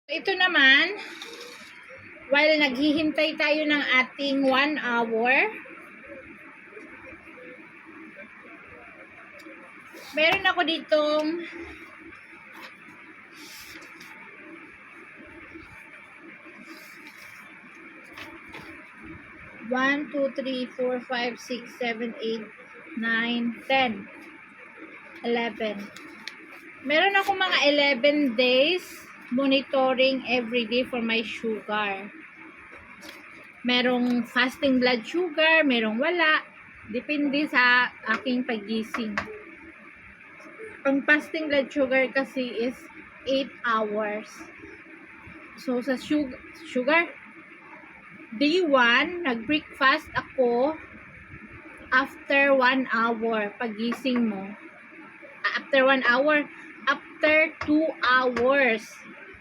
Ito naman, while naghihintay tayo ng ating 1 hour, meron ako ditong one, 2, 3, 4, 5, 6, 7, 8, 9, 10, 11. Meron ako mga 11 days monitoring every day for my sugar. Merong fasting blood sugar, merong wala. Depende sa aking pagising. Ang fasting blood sugar kasi is 8 hours. So, sa sugar, day 1, nag-breakfast ako after 1 hour pagising mo. After 1 hour, after 2 hours.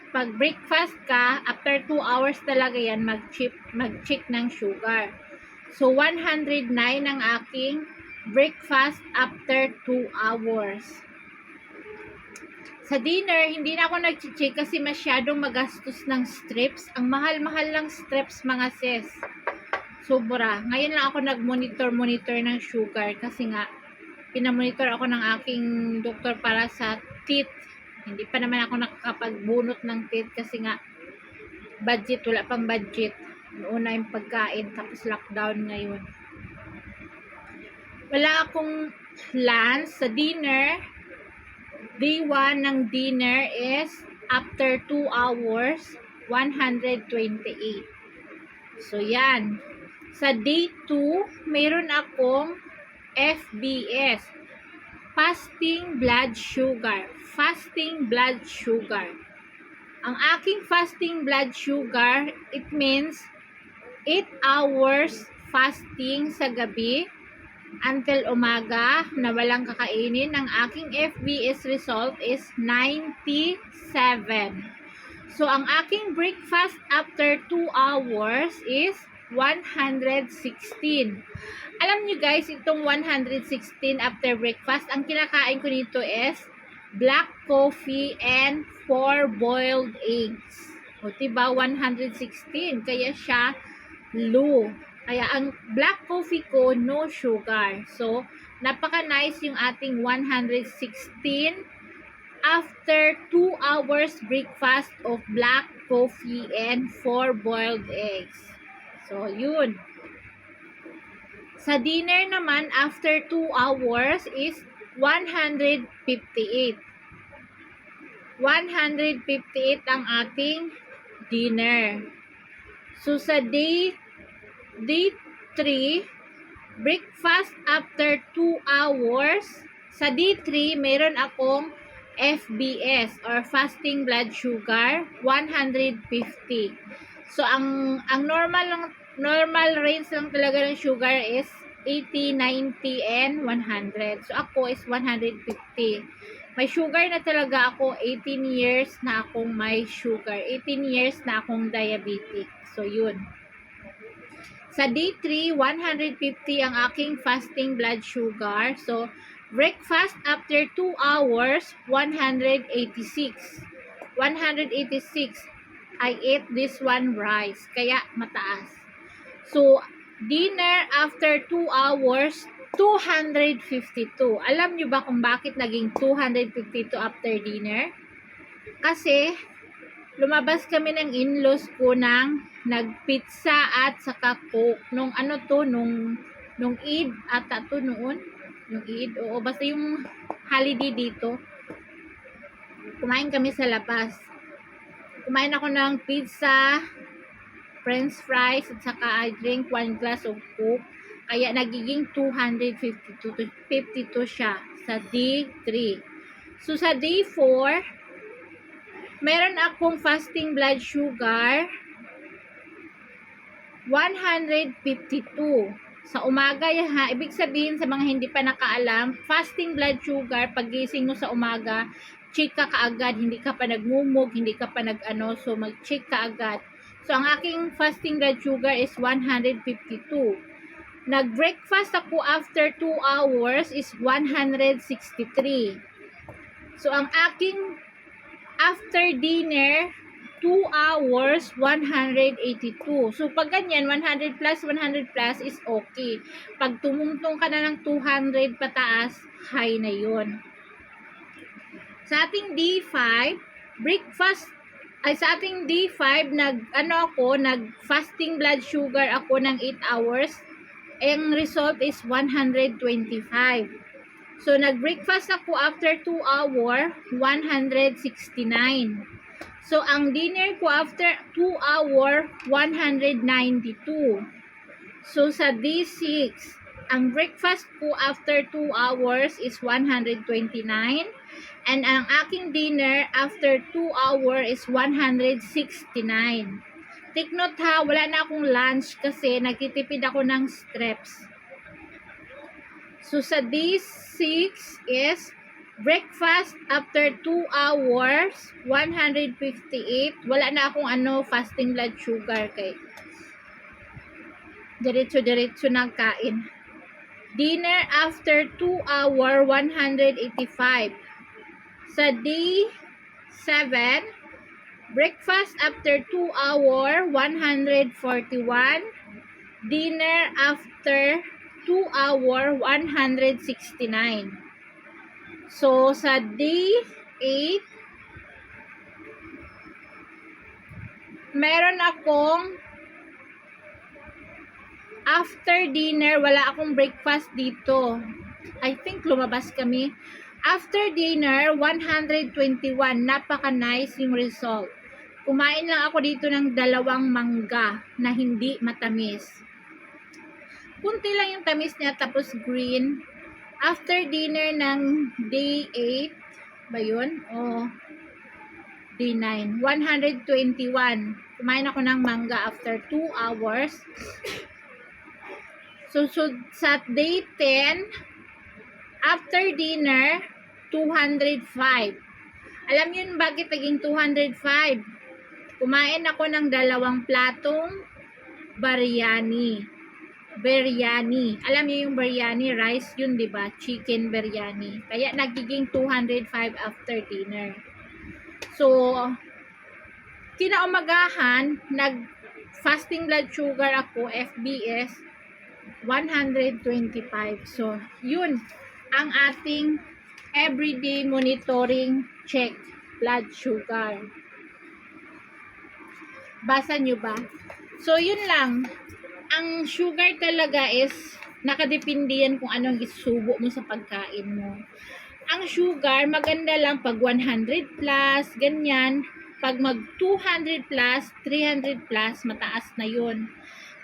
Pag breakfast ka, after 2 hours talaga yan, mag-check ng sugar. So, 109 ang aking breakfast after 2 hours. Sa dinner, hindi na ako nag-check kasi masyadong magastos ng strips. Ang mahal-mahal lang strips, mga sis. Sobra. Ngayon lang ako nag-monitor ng sugar kasi nga, pinamonitor ako ng aking doktor para sa teeth. Hindi pa naman ako nakakapagbunot ng teeth kasi nga, budget, wala pang budget. Una yung pagkain, tapos lockdown ngayon. Wala akong lunch sa dinner. Day 1 ng dinner is after 2 hours, 128. So, yan. Sa day 2, mayroon akong FBS. Fasting blood sugar. Fasting blood sugar. Ang aking fasting blood sugar, it means 8 hours fasting sa gabi until umaga na walang kakainin. Ang aking FBS result is 97. So, ang aking breakfast after 2 hours is 116. Alam nyo guys, itong 116 after breakfast, ang kinakain ko nito is black coffee and 4 boiled eggs. O diba, 116. Kaya siya low. Kaya ang black coffee ko, no sugar. So, napaka-nice yung ating 116 after 2 hours breakfast of black coffee and 4 boiled eggs. So, yun. Sa dinner naman, after 2 hours is 158. 158 ang ating dinner. So, sa day 3, breakfast after 2 hours. Sa day 3, meron akong FBS or fasting blood sugar, 150. So, ang normal range lang talaga ng sugar is 80, 90, and 100. So, ako is 150. May sugar na talaga ako, 18 years na akong may sugar. 18 years na akong diabetic. So, yun. Sa day 3, 150 ang aking fasting blood sugar. So, breakfast after 2 hours, 186. 186. I ate this one rice. Kaya, mataas. So, dinner after 2 hours, 252. Alam nyo ba kung bakit naging 252 after dinner? Kasi, lumabas kami ng in-laws ko ng nagpizza at saka coke. Nung ano to, nung Eid ata to noon. Yung Eid, oo. Basta yung holiday dito. Kumain kami sa labas. Kumain ako ng pizza, french fries, at saka I drink 1 glass of coke. Kaya nagiging 252 siya sa day 3. So sa day 4, meron akong fasting blood sugar 152. Sa umaga yan ha. Ibig sabihin sa mga hindi pa nakaalam, fasting blood sugar, pagising mo sa umaga, check ka kaagad, hindi ka pa nagmumug, hindi ka pa nag-ano, so mag-check ka agad. So ang aking fasting blood sugar is 152. Nag-breakfast ako after 2 hours is 163. So ang aking after dinner 2 hours, 182. So, pag ganyan, 100 plus is okay. Pag tumungtong ka na ng 200 pataas, high na yun. Sa ating D5, breakfast, ay sa ating D5, nag-fasting blood sugar ako ng 8 hours. Ang result is 125. So, nag-breakfast ako after 2 hour, 169. So, ang dinner ko after 2 hour, 192. So, sa D6, ang breakfast ko after 2 hours is 129. And ang aking dinner after 2 hour is 169. Take note ha, wala na akong lunch kasi nagtitipid ako ng streps. So, sa D6 is breakfast after 2 hours, 158. Wala na akong fasting blood sugar kay diretso nagkain. Dinner after 2 hour, 185. Sa D7, breakfast after 2 hour, 141. Dinner after 2 hour, 169. So, sa D8, meron akong after dinner, wala akong breakfast dito. I think lumabas kami. After dinner, 121. Napaka-nice yung result. Kumain lang ako dito ng 2 mangga na hindi matamis. Kunti lang yung tamis niya, tapos green. After dinner ng day 8, ba yun? O D9, 121. Kumain ako ng mangga after 2 hours. So sa day 10, after dinner, 205. Alam yun bakit naging 205? Kumain ako ng 2 platong biryani. Alam niyo yung biryani rice yun, 'di ba? Chicken biryani. Kaya nagiging 205 after dinner. So kinaumagahan, nag fasting blood sugar ako, FBS 125. So yun ang ating everyday monitoring check blood sugar. Basa nyo ba? So yun lang. Ang sugar talaga is nakadepende yan kung anong isubo mo sa pagkain mo. Ang sugar, maganda lang pag 100 plus, ganyan. Pag mag 200 plus, 300 plus, mataas na yun.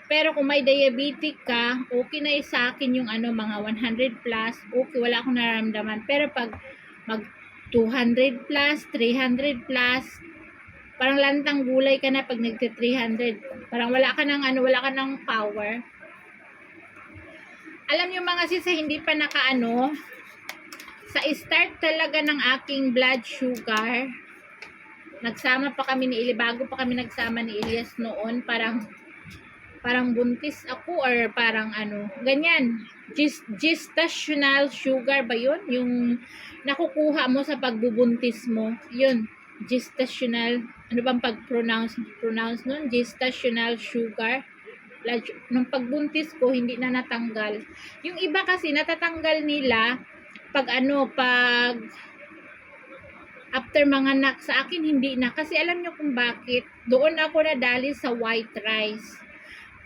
Pero kung may diabetic ka, okay na sa akin yung mga 100 plus, okay, wala akong nararamdaman. Pero pag mag 200 plus, 300 plus, parang lantang gulay ka na pag nagte-300. Parang wala ka ng power. Alam niyo mga sis, hindi pa sa start talaga ng aking blood sugar, nagsama pa kami ni Eli, bago pa kami nagsama ni Elias noon, parang buntis ako or parang ganyan. Gestational sugar ba yun? Yung nakukuha mo sa pagbubuntis mo. Yun. Gestational, bang pag-pronounce nun? Gestational sugar. Nung pagbuntis ko, hindi na natanggal. Yung iba kasi, natatanggal nila pag after mga anak. Sa akin, hindi na. Kasi alam nyo kung bakit. Doon ako nadali sa white rice.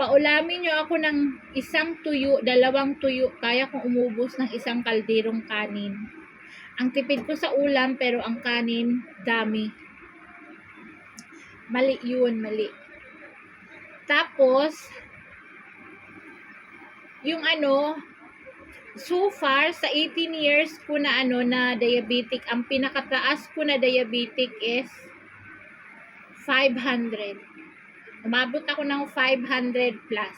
Paulamin nyo ako ng 1 tuyo, 2 tuyo, kaya kong umubos ng 1 kalderong kanin. Ang tipid ko sa ulam, pero ang kanin, dami. Mali yun, mali. Tapos, yung so far, sa 18 years ko na na diabetic, ang pinakataas ko na diabetic is 500. Umabot ako ng 500 plus.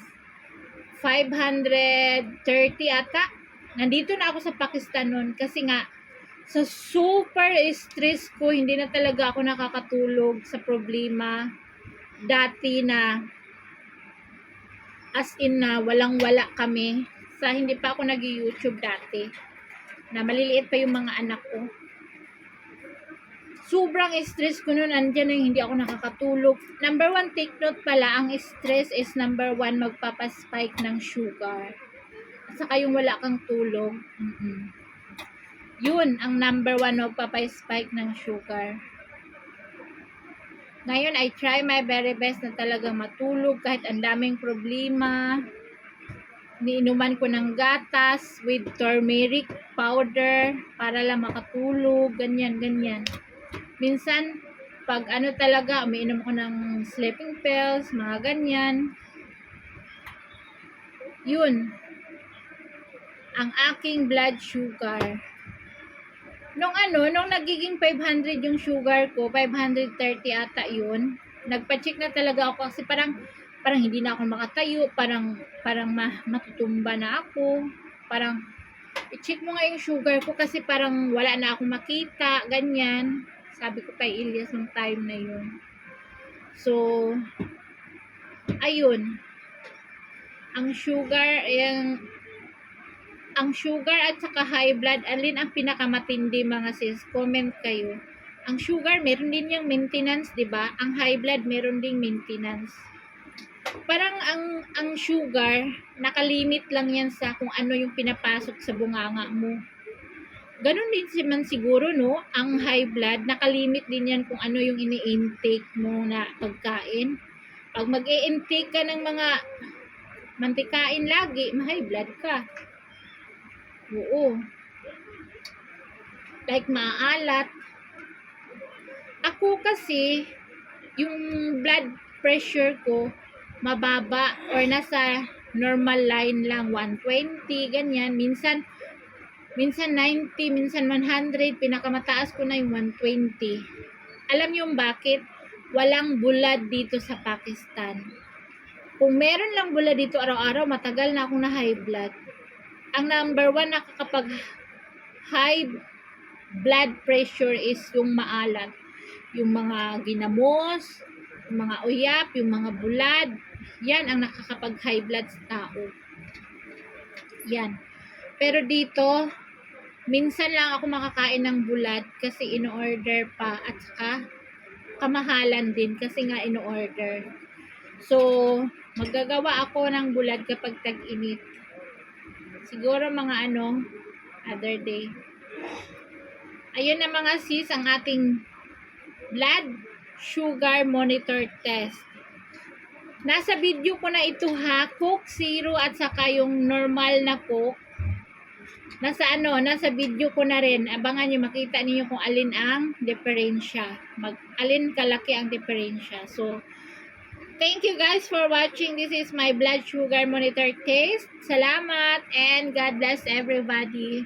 530 ata. Nandito na ako sa Pakistan noon kasi nga sa super stress ko, hindi na talaga ako nakakatulog sa problema. Dati na as in na walang-wala kami. Sa hindi pa ako nag-YouTube dati. Na maliliit pa yung mga anak ko. sobrang stress ko noon, andyan na yung hindi ako nakakatulog. Number 1, take note pala, ang stress is number 1, magpapaspike ng sugar. At saka yung wala kang tulog. Yun, ang number 1, magpapaspike ng sugar. Ngayon, I try my very best na talaga matulog kahit ang daming problema. Niinuman ko ng gatas with turmeric powder para lang makatulog, ganyan. Minsan, pag ano talaga, umiinom ko ng sleeping pills, mga ganyan. Yun, ang aking blood sugar. Nung nagiging 500 yung sugar ko, 530 ata yun, nagpa-check na talaga ako kasi parang hindi na ako makatayo, parang matutumba na ako, parang i-check mo nga yung sugar ko kasi parang wala na akong makita, ganyan. Sabi ko kay Ilyas nung time na yun. So, ayun. Ang sugar at saka high blood, alin ang pinakamatindi mga sis? Comment kayo. Ang sugar, meron din yung maintenance, di ba? Ang high blood, meron ding maintenance. Parang ang sugar, nakalimit lang yan sa kung ano yung pinapasok sa bunganga mo. Ganon din man siguro, no? Ang high blood, nakalimit din yan kung ano yung ini-intake mo na pagkain. Pag mag-i-intake ka ng mga mantikain lagi, ma-high blood ka. Oo. Like maalat. Ako kasi, yung blood pressure ko, mababa or nasa normal line lang, 120, ganyan. Minsan 90, minsan 100, pinakamataas ko na yung 120. Alam niyo bakit? Walang bulad dito sa Pakistan. Kung meron lang bulad dito araw-araw, matagal na akong na high blood. Ang number 1 nakakapag high blood pressure is yung maalat. Yung mga ginamos, yung mga uyap, yung mga bulad, yan ang nakakapag high blood sa tao. Yan. Pero dito, minsan lang ako makakain ng bulad kasi in-order pa at saka kamahalan din kasi nga in-order. So, maggagawa ako ng bulad kapag tag-init. Siguro mga other day. Ayun na mga sis, ang ating blood sugar monitor test. Nasa video ko na ito ha, Coke Zero at saka yung normal na Coke. Nasa video ko na rin. Abangan nyo, makita niyo kung alin ang diferensya. Alin kalaki ang diferensya. So, thank you guys for watching. This is my blood sugar monitor test. Salamat and God bless everybody.